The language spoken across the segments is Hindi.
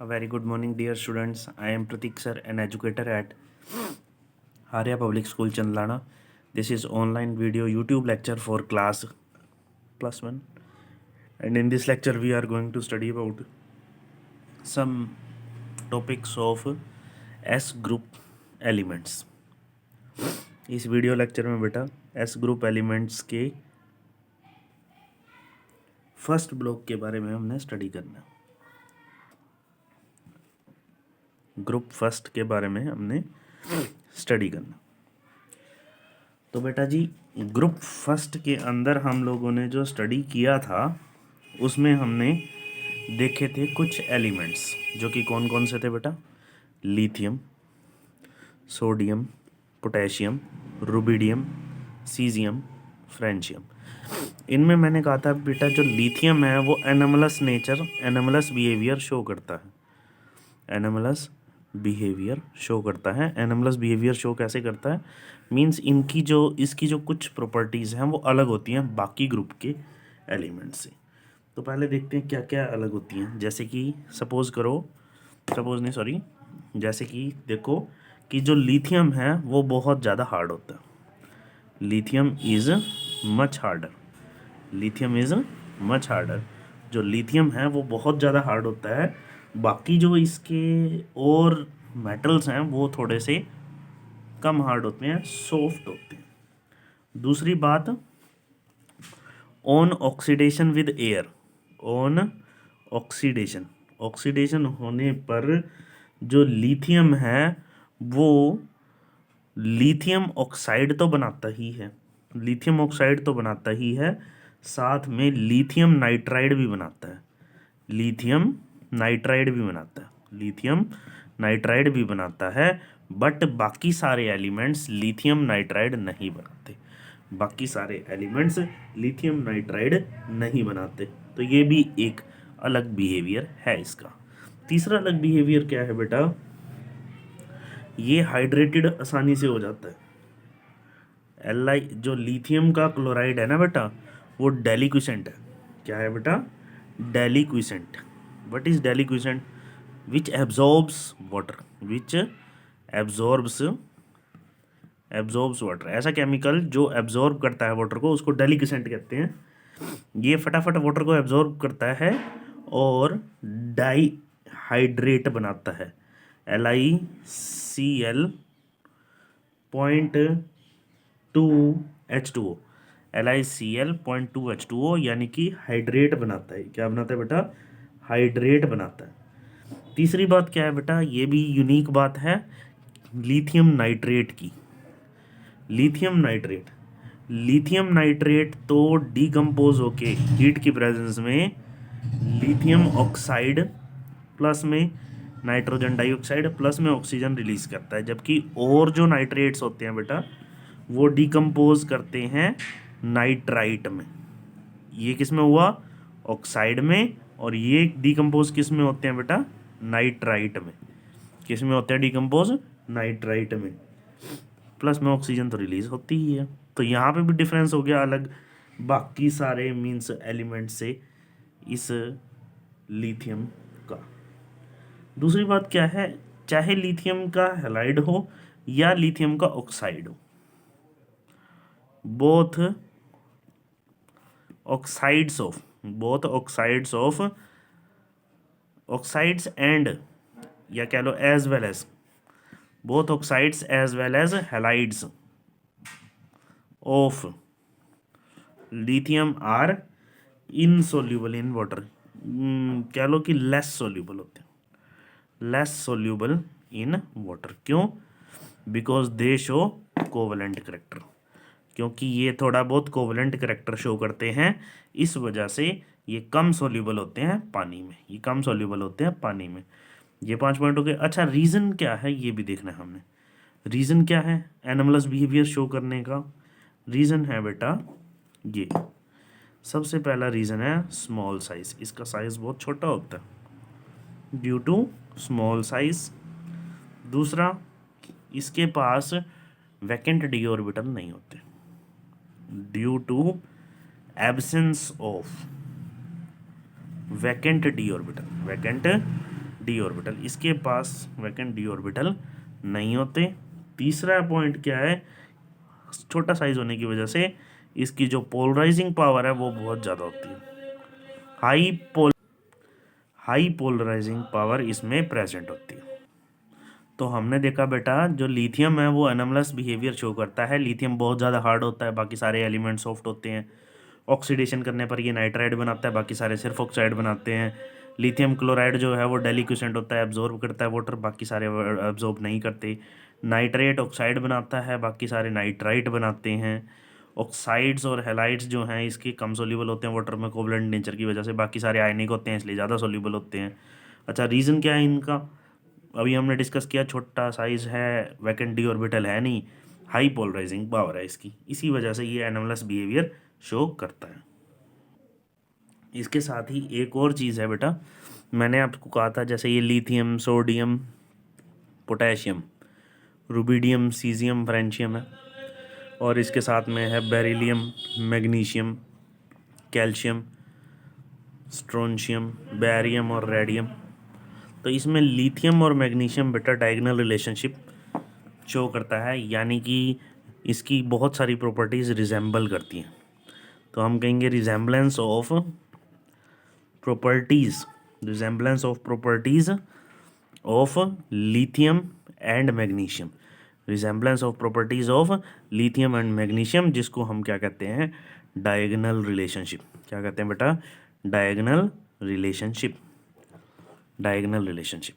A very good morning, dear students. I am Pratik sir, an educator at Arya Public School, Chandlana. This is online video YouTube lecture for class plus one. And in this lecture, we are going to study about some topics of S group elements. इस वीडियो लेक्चर में बेटा एस ग्रुप एलिमेंट्स के फर्स्ट ब्लॉक के बारे में हमने स्टडी करना है। ग्रुप फर्स्ट के बारे में हमने स्टडी करना। तो बेटा जी ग्रुप फर्स्ट के अंदर हम लोगों ने जो स्टडी किया था उसमें हमने देखे थे कुछ एलिमेंट्स जो कि कौन कौन से थे बेटा, lithium, sodium, potassium, rubidium, caesium, francium. इनमें मैंने कहा था बेटा जो लिथियम है वो anomalous nature, anomalous behaviour show करता है। एनोमलस बिहेवियर शो करता है। एनोमलस बिहेवियर शो कैसे करता है, मींस इसकी जो कुछ प्रॉपर्टीज़ हैं वो अलग होती हैं बाकी ग्रुप के एलिमेंट से। तो पहले देखते हैं क्या क्या अलग होती हैं। जैसे कि जैसे कि देखो कि जो लिथियम है वो बहुत ज़्यादा हार्ड होता है। Lithium is much harder. Lithium is much harder. जो लिथियम है वो बहुत ज़्यादा हार्ड होता है। बाकी जो इसके और मेटल्स हैं वो थोड़े से कम हार्ड होते हैं, सॉफ्ट होते हैं। दूसरी बात, on oxidation with air. On oxidation, oxidation होने पर जो लिथियम है वो लिथियम ऑक्साइड तो बनाता ही है, लिथियम ऑक्साइड तो बनाता ही है, साथ में लिथियम नाइट्राइड भी बनाता है। लिथियम नाइट्राइड भी बनाता है, लिथियम नाइट्राइड भी बनाता है। बट बाकी सारे एलिमेंट्स लिथियम नाइट्राइड नहीं बनाते। बाकी सारे एलिमेंट्स लिथियम नाइट्राइड नहीं बनाते। तो ये भी एक अलग बिहेवियर है इसका। तीसरा अलग बिहेवियर क्या है बेटा, ये हाइड्रेटेड आसानी से हो जाता है। जो लिथियम का क्लोराइड है ना बेटा वो डेलिक्विसेंट है। क्या है बेटा, deliquescent. What is deliquescent? Which absorbs water, which absorbs water. ऐसा केमिकल जो एब्जॉर्ब करता है वाटर को उसको डेलिक्विसेंट कहते हैं। ये फटाफट वाटर को एब्जॉर्ब करता है और डाईहाइड्रेट बनाता है। LiCl .2H2O, LiCl .2H2O यानी कि हाइड्रेट बनाता है। क्या बनाता है बेटा, हाइड्रेट बनाता है। तीसरी बात क्या है बेटा, ये भी यूनिक बात है लिथियम नाइट्रेट की। लिथियम नाइट्रेट तो डीकम्पोज होके हीट की प्रेजेंस में लिथियम ऑक्साइड प्लस में नाइट्रोजन डाइऑक्साइड प्लस में ऑक्सीजन रिलीज करता है। जबकि और जो नाइट्रेट्स होते हैं बेटा वो डीकम्पोज करते हैं नाइट्राइट में। ये किस में हुआ, ऑक्साइड में। और ये डीकम्पोज किस में होते हैं बेटा, नाइट्राइट में। किस में होते हैं डीकम्पोज, नाइट्राइट में। प्लस में ऑक्सीजन तो रिलीज होती ही है। तो यहाँ पे भी डिफरेंस हो गया अलग बाकी सारे मीन्स एलिमेंट से इस लिथियम का। दूसरी बात क्या है, चाहे लिथियम का हैलाइड हो या लिथियम का ऑक्साइड हो, बोथ ऑक्साइड्स एंड या कह लो as well as both oxides as well as halides of lithium are insoluble in water. कह लो कि लेस सोल्यूबल होते हैं, लेस सोल्यूबल इन वाटर। क्यों? Because they show covalent character. क्योंकि ये थोड़ा बहुत कोवलेंट करेक्टर शो करते हैं, इस वजह से ये कम सोल्यूबल होते हैं पानी में। ये कम सोल्यूबल होते हैं पानी में। ये 5 पॉइंट हो गए। अच्छा, रीज़न क्या है ये भी देखना है हमने। रीज़न क्या है एनोमलस बिहेवियर शो करने का? रीज़न है बेटा ये, सबसे पहला रीज़न है स्मॉल साइज। इसका साइज बहुत छोटा होता है ड्यू टू स्मॉल साइज। दूसरा, इसके पास वैकेंट डी ऑर्बिटल नहीं होते due to absence of vacant d orbital. Vacant d orbital, इसके पास वैकेंट डी ऑर्बिटल नहीं होते। तीसरा पॉइंट क्या है, छोटा साइज होने की वजह से इसकी जो पोलराइजिंग पावर है वो बहुत ज़्यादा होती है, हाई पोलराइजिंग पावर इसमें प्रेजेंट होती है। तो हमने देखा बेटा जो लिथियम है वो एनोमलस बिहेवियर शो करता है। लिथियम बहुत ज़्यादा हार्ड होता है, बाकी सारे एलिमेंट सॉफ्ट होते हैं। ऑक्सीडेशन करने पर ये नाइट्राइड बनाता है, बाकी सारे सिर्फ ऑक्साइड बनाते हैं। लिथियम क्लोराइड जो है वो डेलिक्विसेंट होता है, एब्जॉर्ब करता है वाटर, बाकी सारे एब्जॉर्ब नहीं करते। नाइट्रेट ऑक्साइड बनाता है, बाकी सारे नाइट्राइट बनाते हैं। ऑक्साइड्स और हेलाइड्स जो हैं इसके कम सोल्यूबल होते हैं वाटर में कोवलेंट नेचर की वजह से, बाकी सारे आयनिक होते हैं इसलिए ज़्यादा सोल्यूबल होते हैं। अच्छा, रीज़न क्या है इनका, अभी हमने डिस्कस किया, छोटा साइज है, वैकेंट डी ऑर्बिटल है नहीं, हाई पोलराइजिंग पावर है इसकी, इसी वजह से ये एनोमलस बिहेवियर शो करता है। इसके साथ ही एक और चीज़ है बेटा, मैंने आपको कहा था जैसे ये lithium, sodium, potassium, rubidium, caesium, francium है, और इसके साथ में है beryllium, magnesium, calcium, strontium, barium और रेडियम। तो इसमें लिथियम और मैग्नीशियम बेटा डायगोनल रिलेशनशिप शो करता है, यानी कि इसकी बहुत सारी प्रॉपर्टीज़ रिजेंबल करती हैं। तो हम कहेंगे resemblance of properties, resemblance of properties of lithium and magnesium, resemblance of properties of lithium and magnesium, जिसको हम क्या कहते हैं, डायगोनल रिलेशनशिप। क्या कहते हैं बेटा, डायगोनल रिलेशनशिप, डायगोनल रिलेशनशिप।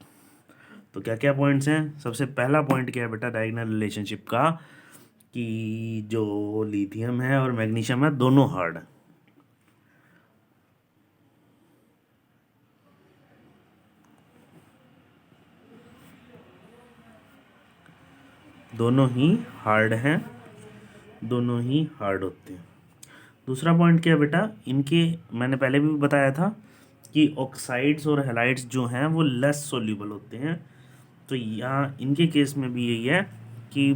तो क्या क्या पॉइंट्स हैं, सबसे पहला पॉइंट क्या है बेटा डायगोनल रिलेशनशिप का, कि जो लिथियम है और मैग्नीशियम है दोनों हार्ड हैं, दोनों ही हार्ड हैं, दोनों ही हार्ड होते हैं। दूसरा पॉइंट क्या है बेटा, इनके मैंने पहले भी बताया था कि ऑक्साइड्स और हैलाइड्स जो हैं वो लेस सोल्यूबल होते हैं। तो यहाँ इनके केस में भी यही है कि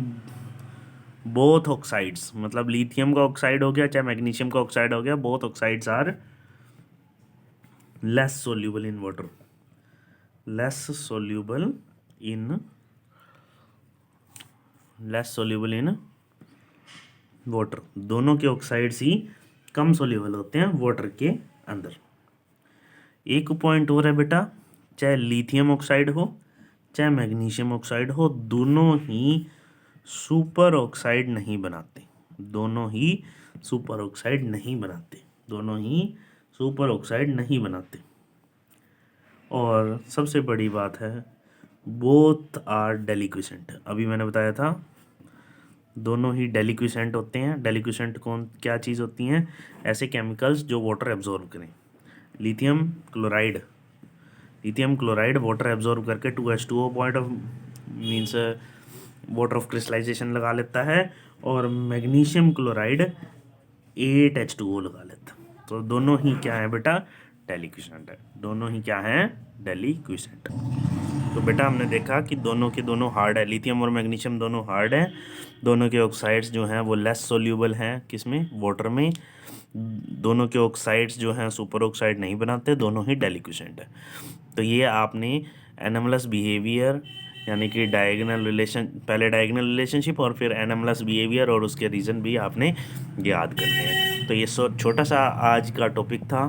बोथ ऑक्साइड्स, मतलब लिथियम का ऑक्साइड हो गया चाहे मैग्नीशियम का ऑक्साइड हो गया, both oxides are less soluble in water, less soluble in, less soluble in water, दोनों के ऑक्साइड्स ही कम सोल्यूबल होते हैं वाटर के अंदर। एक पॉइंट और है बेटा, चाहे लिथियम ऑक्साइड हो चाहे मैग्नीशियम ऑक्साइड हो, दोनों ही सुपर ऑक्साइड नहीं बनाते, दोनों ही सुपर ऑक्साइड नहीं बनाते, दोनों ही सुपर ऑक्साइड नहीं बनाते। और सबसे बड़ी बात है, बोथ आर डेलिक्विसेंट, अभी मैंने बताया था दोनों ही डेलिक्विसेंट होते हैं। डेलिक्विसेंट कौन क्या चीज़ होती हैं, ऐसे केमिकल्स जो वाटर एब्जॉर्ब करें। Lithium chloride, lithium chloride water absorb करके 2H2O point of means water of crystallisation लगा लेता है, और मैग्नीशियम क्लोराइड 8H2O लगा लेता है। तो दोनों ही क्या है बेटा, डेलिक्विसेंट है, दोनों ही क्या हैं, डेलिक्विसेंट। तो बेटा हमने देखा कि दोनों के दोनों हार्ड है, लिथियम और मैग्नीशियम दोनों हार्ड हैं, दोनों के ऑक्साइड्स जो हैं वो लेस सोल्यूबल हैं, किसमें, वाटर में। दोनों के ऑक्साइड्स जो हैं सुपर ऑक्साइड नहीं बनाते, दोनों ही डेलिक्विसेंट है। तो ये आपने एनोमलस बिहेवियर यानी कि डायगोनल रिलेशन, पहले डायगोनल रिलेशनशिप और फिर एनोमलस बिहेवियर और उसके रीज़न भी आपने याद करने हैं। तो ये छोटा सा आज का टॉपिक था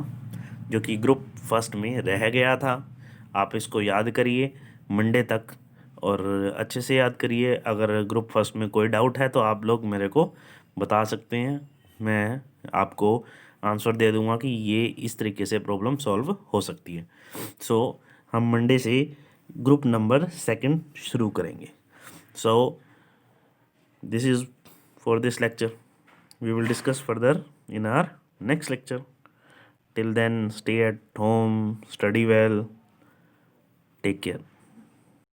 जो कि ग्रुप फर्स्ट में रह गया था। आप इसको याद करिए मंडे तक और अच्छे से याद करिए। अगर ग्रुप फर्स्ट में कोई डाउट है तो आप लोग मेरे को बता सकते हैं, मैं आपको आंसर दे दूंगा कि ये इस तरीके से प्रॉब्लम सॉल्व हो सकती है। सो हम मंडे से ग्रुप नंबर 2 शुरू करेंगे। So this is for this lecture, we will discuss further in our next lecture. Till then, stay at home, study well, take care.